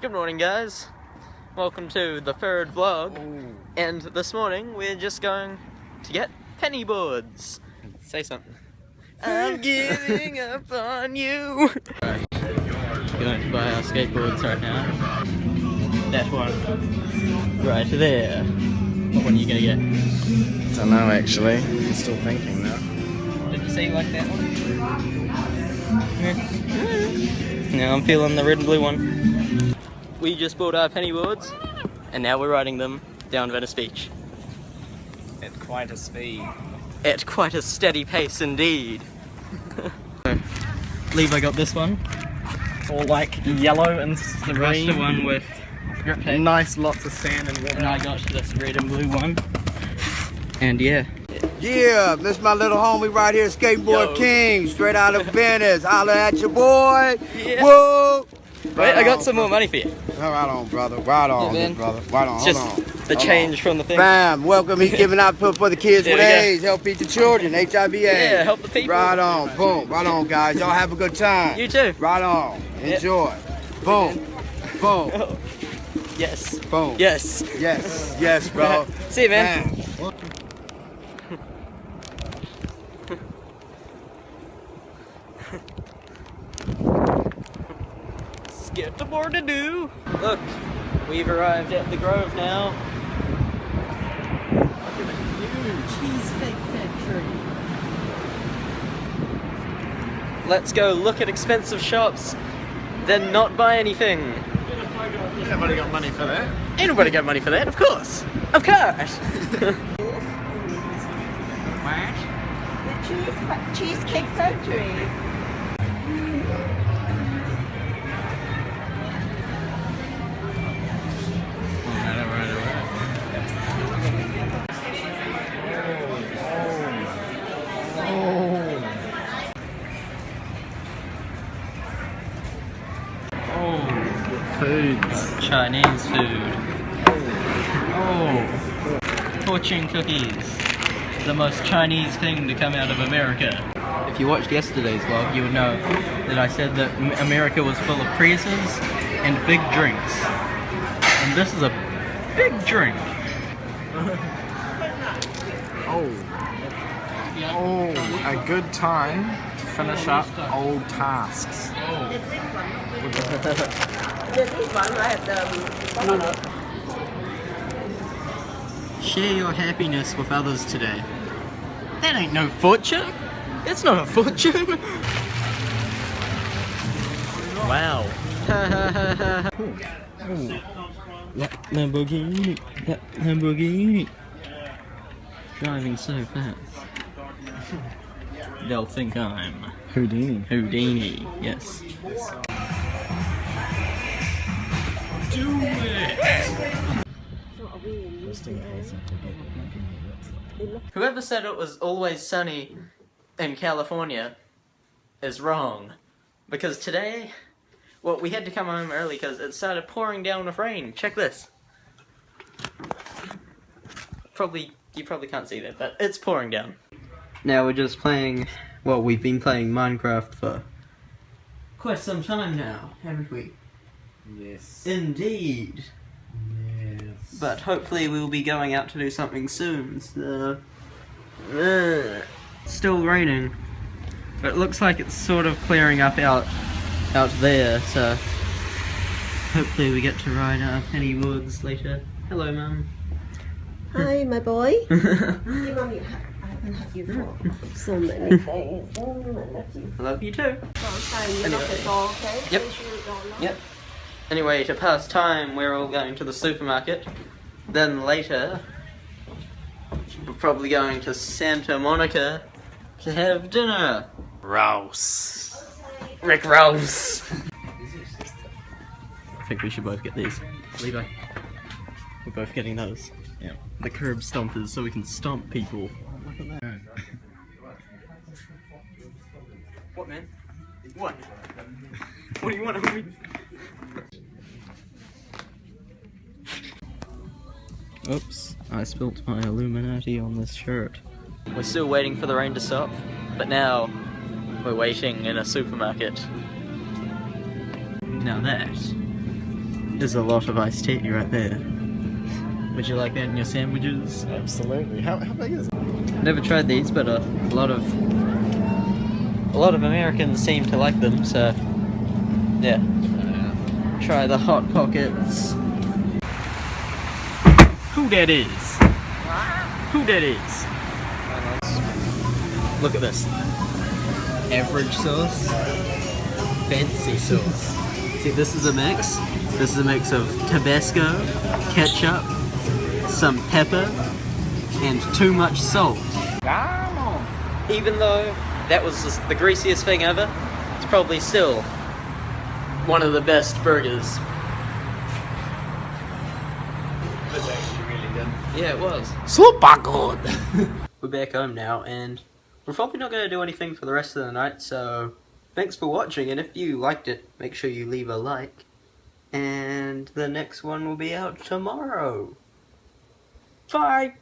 Good morning, guys. Welcome to the third vlog. Ooh. And this morning we're just going to get penny boards. Say something. I'm giving up on you. Right. Going to buy our skateboards right now. That one right there. What one are you gonna get? Don't know actually. I'm still thinking now. Did you say you like that one? Now I'm feeling the red and blue one. We just bought our penny boards and now we're riding them down Venice Beach. At quite a speed. At quite a steady pace indeed. Levi got this one. It's all like yellow and The Rasta green. one with grip tape. Nice, lots of sand and water. And I got this red and blue one. And yeah. Yeah, this is my little homie right here, Skateboard Yo. King, straight out of Venice. Holla at your boy. Yeah. Whoa. Wait, I got some more money for you. Right on, brother. Right on, Yeah, man. brother. Right on. It's Hold just on. the Hold change from the on. thing. Bam. Welcome. He's giving out for the kids There with we go. AIDS. Help feed the children. HIV/AIDS. Yeah, help the people. Right on. Boom. Right on, guys. Y'all have a good time. You too. Right on. Enjoy. Boom. Boom. Oh. Yes. Boom. Yes. Yes. Yes, bro. See you, man. Bam. Get the board to do. Look, we've arrived at the Grove now. Look at the new Cheesecake Factory. Let's go look at expensive shops, then not buy anything. Ain't nobody got money for that. Ain't nobody got money for that, of course. Of course. The Cheesecake Factory. Foods. Chinese food. Oh, fortune cookies. The most Chinese thing to come out of America. If you watched yesterday's vlog, you would know that I said that America was full of Priuses and big drinks. And this is a big drink. Oh, a good time to finish up old tasks. Share your happiness with others today. That ain't no fortune. That's not a fortune. Wow. That Lamborghini. That Lamborghini. Driving so fast. They'll think I'm Houdini. Houdini. Yes. Do it. Just in case I forget. Whoever said it was always sunny in California is wrong. Because today, well, we had to come home early because it started pouring down with rain. Check this. You probably can't see that, but it's pouring down. Now we're just playing, well, we've been playing Minecraft for quite some time now, haven't we? Yes. Indeed. Yes. But hopefully we'll be going out to do something soon. So, still raining, but it looks like it's sort of clearing up out there. So hopefully we get to ride our penny woods later. Hello, Mum. Hi, my boy. Hey, Mommy, I haven't had you for so many days. I love you. I love you too. You lock the door, okay? Yep. Make sure the door locked. Yep. Anyway, to pass time, we're all going to the supermarket. Then later, we're probably going to Santa Monica to have dinner. Rouse. Rick Rouse. I think we should both get these. Levi. We're both getting those. Yeah. The curb stompers, so we can stomp people. Look at that. What, man? What? What do you want, homie? Oops, I spilt my Illuminati on this shirt. We're still waiting for the rain to stop, but now we're waiting in a supermarket. Now that is a lot of iced tea right there. Would you like that in your sandwiches? Absolutely. How big is it? Never tried these, but a lot of Americans seem to like them, so yeah. Try the Hot Pockets. Who that is? Who that is? Look at this. Average sauce, fancy sauce. See, this is a mix. This is a mix of Tabasco, ketchup, some pepper, and too much salt. Even though that was just the greasiest thing ever, it's probably still one of the best burgers. It was actually really good. Yeah, it was. Super good! We're back home now, and we're probably not going to do anything for the rest of the night, so thanks for watching, and if you liked it, make sure you leave a like, and the next one will be out tomorrow. Bye!